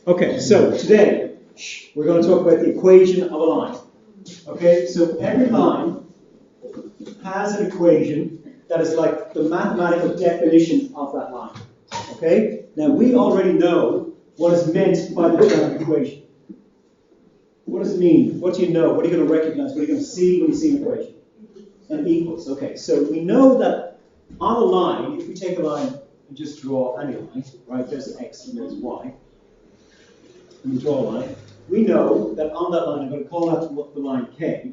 Okay, so today we're going to talk about the equation of a line. Okay, so every line has an equation that is like the mathematical definition of that line. Okay, now we already know what is meant by the term equation. What does it mean? What do you know? What are you going to recognize? What are you going to see when you see an equation? An equals. Okay, so we know that on a line, if we take a line and just draw any line, right, there's x and there's y, and we draw a line, we know that on that line, I'm going to call that the line k,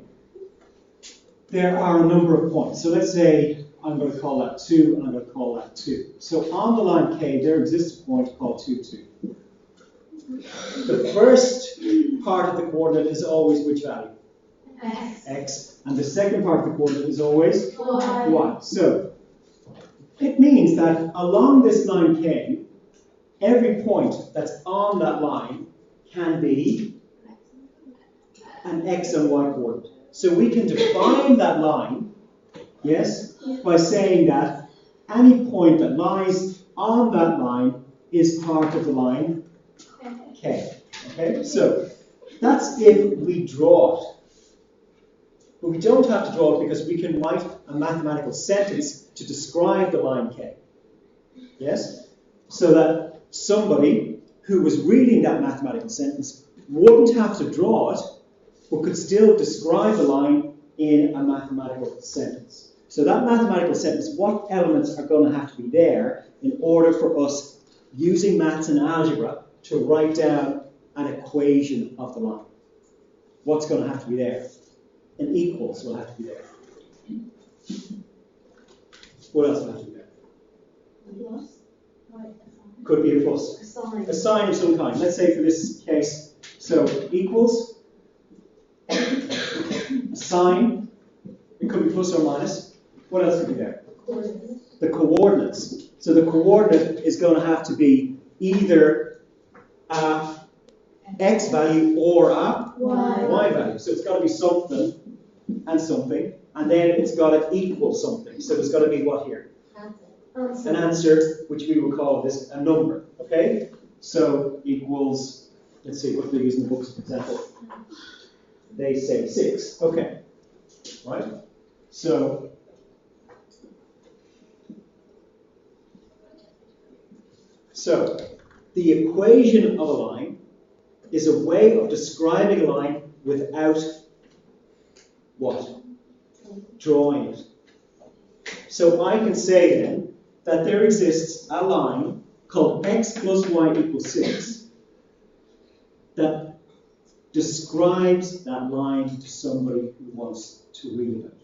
there are a number of points. So let's say I'm going to call that 2 and I'm going to call that 2. So on the line k, there exists a point called 2, 2. The first part of the coordinate is always which value? X. X. And the second part of the coordinate is always Y. y. So it means that along this line k, every point that's on that line can be an x and y coordinate. So we can define that line, yes, by saying that any point that lies on that line is part of the line k. Okay, so that's if we draw it. But we don't have to draw it because we can write a mathematical sentence to describe the line k. Yes? So that somebody who was reading that mathematical sentence wouldn't have to draw it, but could still describe the line in a mathematical sentence. So that mathematical sentence, what elements are going to have to be there in order for us, using maths and algebra, to write down an equation of the line? What's going to have to be there? An equals will have to be there. What else will have to be there? Plus. Could be a plus. A sign. A sign of some kind. Let's say for this case, so equals, a sign, it could be plus or minus. What else could be there? Coordinates. The coordinates. So the coordinate is going to have to be either a x value or a y value. So it's got to be something and something, and then it's got to equal something. So there's got to be what here? An answer, which we will call this a number. Okay? So equals, let's see, what do they use in the books, for example? They say 6. Okay. Right? So the equation of a line is a way of describing a line without what? Drawing it. So I can say then that there exists a line called x plus y equals 6 that describes that line to somebody who wants to read it.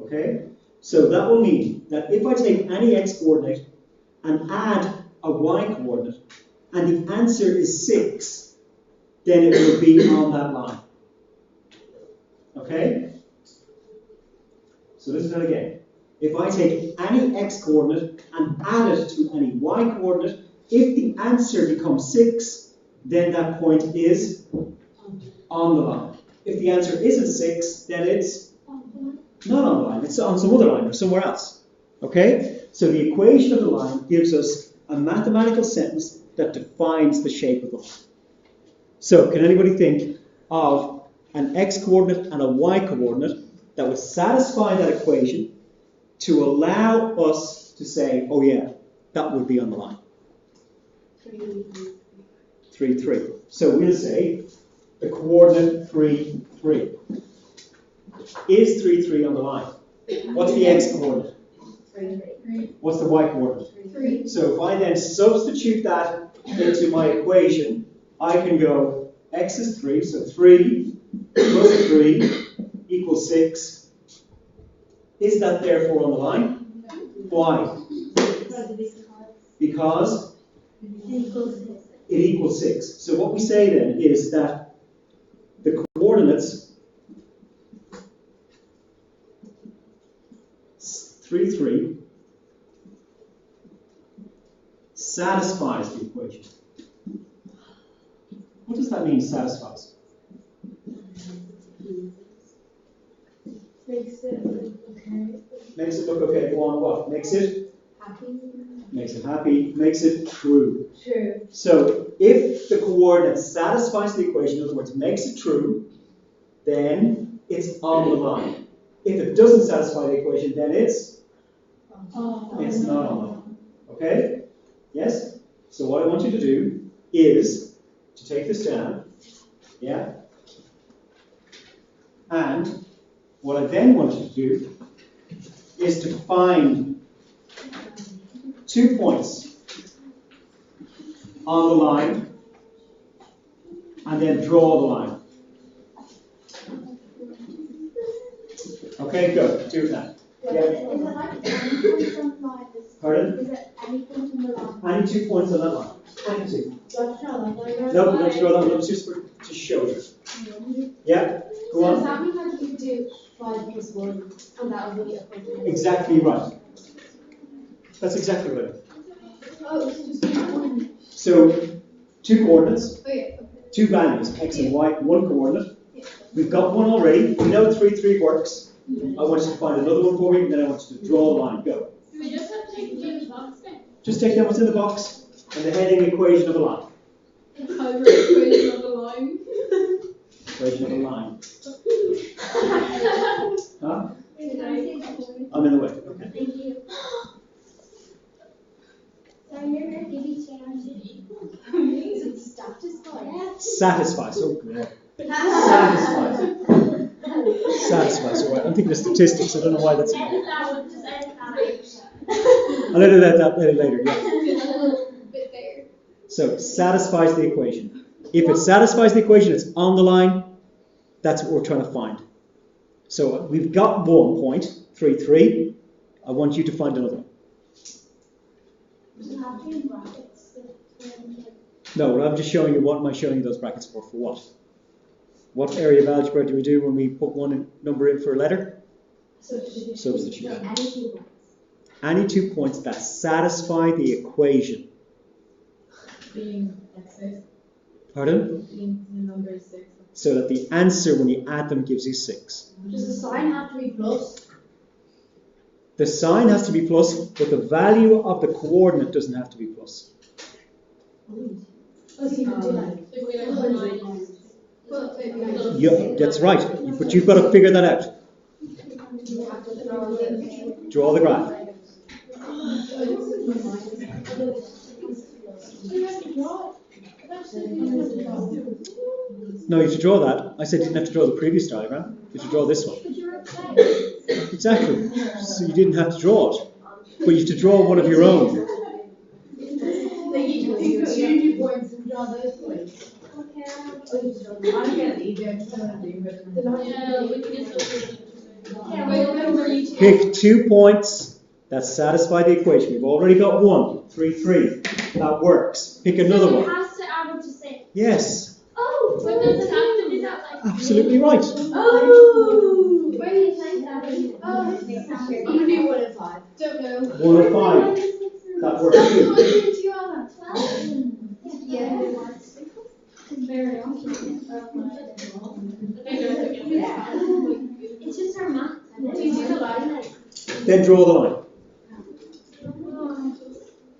Okay? So that will mean that if I take any x coordinate and add a y coordinate, and the answer is 6, then it will be on that line. Okay? So listen to that again. If I take any x coordinate and add it to any y coordinate, if the answer becomes 6, then that point is on the line. If the answer isn't 6, then it's not on the line. It's on some other line or somewhere else. Okay? So the equation of the line gives us a mathematical sentence that defines the shape of the line. So can anybody think of an x coordinate and a y coordinate that would satisfy that equation to allow us to say, oh yeah, that would be on the line? 3, 3. So we'll say the coordinate 3, 3. Is 3, 3 on the line? What's the x coordinate? 3, 3. What's the y coordinate? 3. So if I then substitute that into my equation, I can go x is 3, so 3 plus 3 equals 6. Is that therefore on the line? Why? Because it equals 6. So what we say then is that the coordinates 3, 3 satisfies the equation. What does that mean, satisfies? Makes it look okay. Makes it look okay. Go on, what? Makes it Happy. Makes it happy, makes it true. True. So if the coordinate satisfies the equation, in other words, makes it true, then it's on the line. If it doesn't satisfy the equation, then it's not on the line. Okay? Yes? So what I want you to do is to take this down, yeah? And what I then want you to do is to find 2 points on the line and then draw the line. Okay, go. Do that. Yeah. Is it like any point on the line? Pardon? Is it any point on the line? Any 2 points on that line? Any 2. Let's draw that. No, let's draw that. Let's just to show you. Yeah? Go So does on. that mean that you do 5 plus 1 and that will be a point? Exactly right. That's exactly right. Oh, it's just 1. So, 2 coordinates, Oh, yeah. 2 values, x and y, 1 coordinate. We've got one already. We know 3, 3 works. I want you to find another one for me, and then I want you to draw the line. Go. Do we just have to take the box then? Just take down what's in the box and the heading equation of a line. Equation of the line. Equation of a line. Huh? Can I say that word? I'm in the way. Okay. Thank you. So you're going to give each answer. Satisfied. Satisfies. Oh, good. Satisfies. Satisfies. All right. I'm thinking of statistics. I don't know why that's. Edit that one, just edit that. I'll edit that later. Yeah. Bit there. So satisfies the equation. If it satisfies the equation, it's on the line. That's what we're trying to find. So we've got 1 point, 3, 3. I want you to find another one. Does it have to be in brackets? No, I'm just showing you what am I showing you those brackets for? For what? What area of algebra do we do when we put one number in for a letter? Substitute. Any 2 points that satisfy the equation. Being x6. Pardon? Being the number 6. So that the answer when you add them gives you 6. Does the sign have to be plus? The sign has to be plus, but the value of the coordinate doesn't have to be plus. Oh, so you can do like. If we have a minus. Yeah, that's right. But you've got to figure that out. You have to throw the. Draw the graph. No, you have to draw that. I said you didn't have to draw the previous diagram. You have to draw this one. Exactly. So you didn't have to draw it. But you have to draw one of your own. Like you can put 2 points and draw those points. I'm getting easier. I just don't want to do it. Yeah, we can get something. Yeah, wait, remember you Pick 2 points that satisfy the equation. We've already got 1, 3, 3. That works. Pick another It one. has to add up to 6. Yes, Oh, but does it have to do that like? absolutely right. Oh! Where do you think that is? Oh, I'm gonna do 1 and 5. Don't know. 1 and 5. That works too. Yeah. Very awesome. It's just our math. We do the line. Then draw the line.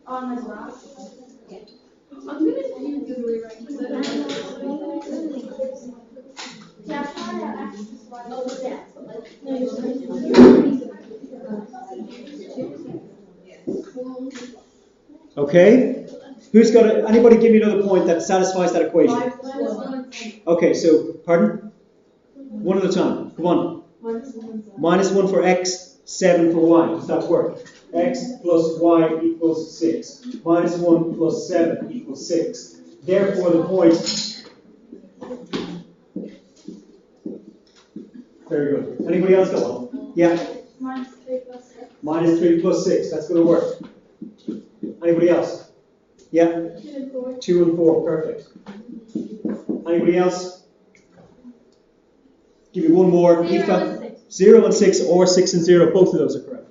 On my graph. I'm gonna use the way right because I don't know. Yeah, oh, yeah. Okay? Who's got it? Anybody give me another point that satisfies that equation? Okay, so, pardon? One at a time. Come on. Minus 1 for x, 7 for y. Does that work? X plus y equals 6. Minus 1 plus 7 equals 6. Therefore, the point... Very good. Anybody else got one? Yeah. Minus 3 plus 6. Minus 3 plus 6. That's going to work. Anybody else? Yeah. 2 and 4. 2 and 4. Perfect. Anybody else? Give me one more. You've got 0 and 6 or 6 and 0. Both of those are correct.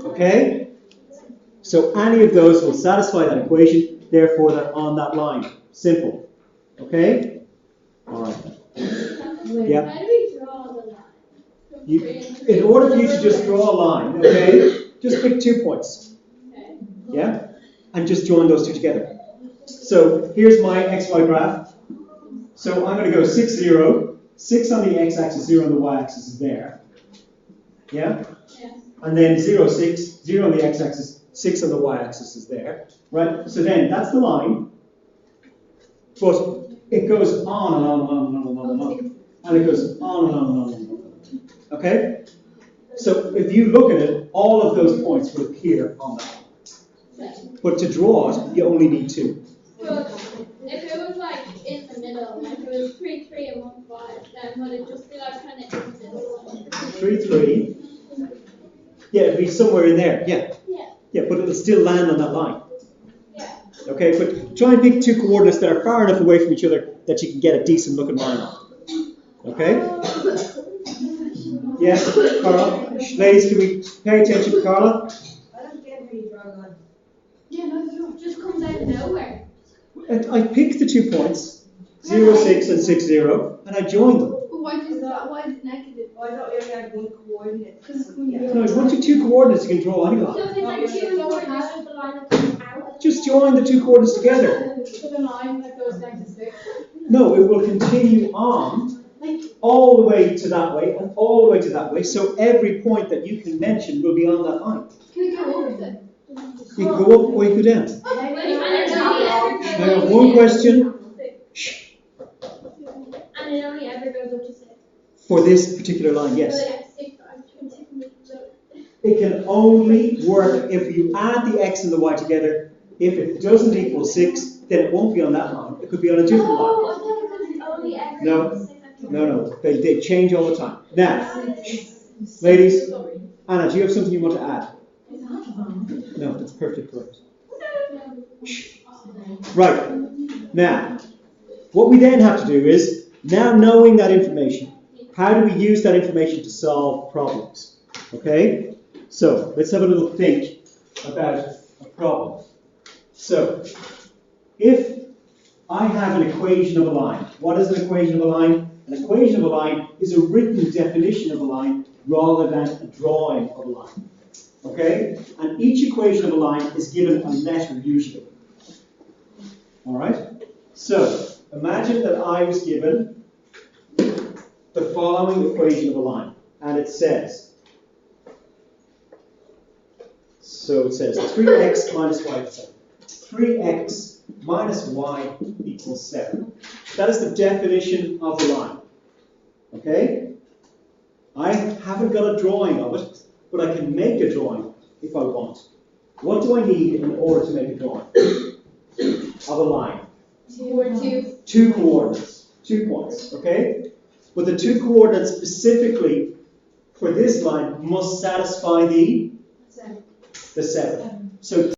Okay? So any of those will satisfy that equation. Therefore, they're on that line. Simple. Okay? All right. Yeah. How do we draw the line? In order for you to just draw a line, okay, just pick 2 points. Okay. Yeah? And just join those two together. So here's my XY graph. So I'm going to go 6, 0. 6 on the x-axis, 0 on the y-axis is there. Yeah? Yeah. And then 0, 6, 0 on the x-axis, 6 on the y-axis is there. Right? So then that's the line. But it goes on and on and on and on and on and on. And it goes on and on and on and on. Okay? So if you look at it, all of those points will appear on that line. But to draw it, you only need 2. But if it was like in the middle, like it was 3, 3 and 1, 5, then would it just be like kind of in the middle? 3, 3. Yeah, it'd be somewhere in there. Yeah. Yeah. Yeah, but it'll still land on that line. Yeah. Okay, but try and pick 2 coordinates that are far enough away from each other that you can get a decent looking line on. Okay? Yes, Carla? Ladies, can we pay attention to Carla? I don't get how you draw a line. Yeah, no, it just comes out of nowhere. I picked the 2 points, 0, 6 and 6, 0, and I joined them. But why is that? Why is it negative? Oh, I thought we only had one coordinate. No, if you want your 2 coordinates, you can draw any So line. if I choose coordinates of the line that comes out. Just join the 2 coordinates together. So the line that goes down to 6. No, it will continue on all the way to that way and all the way to that way. So every point that you can mention will be on that line. Can it go up then? You can go up or you go down. And One question And it only ever goes up to 6. for this particular line, yes. But it's 6 continually. It can only work if you add the x and the y together. If it doesn't equal 6, then it won't be on that line. It could be on a different line. Oh, I thought it was only ever No. goes to 6. No, they change all the time. Now, ladies, Anna, do you have something you want to add? No, that's perfectly correct. Right. Now, what we then have to do is, now knowing that information, how do we use that information to solve problems? Okay? So, let's have a little think about a problem. So, if I have an equation of a line, what is an equation of a line? An equation of a line is a written definition of a line rather than a drawing of a line. Okay? And each equation of a line is given a letter usually. Alright? So, imagine that I was given the following equation of a line. And it says, so it says 3x minus y is 7. 3x minus y equals 7. That is the definition of the line. Okay? I haven't got a drawing of it, but I can make a drawing if I want. What do I need in order to make a drawing of a line? 2 coordinates. 2 points. Okay? But the 2 coordinates specifically for this line must satisfy the 7. So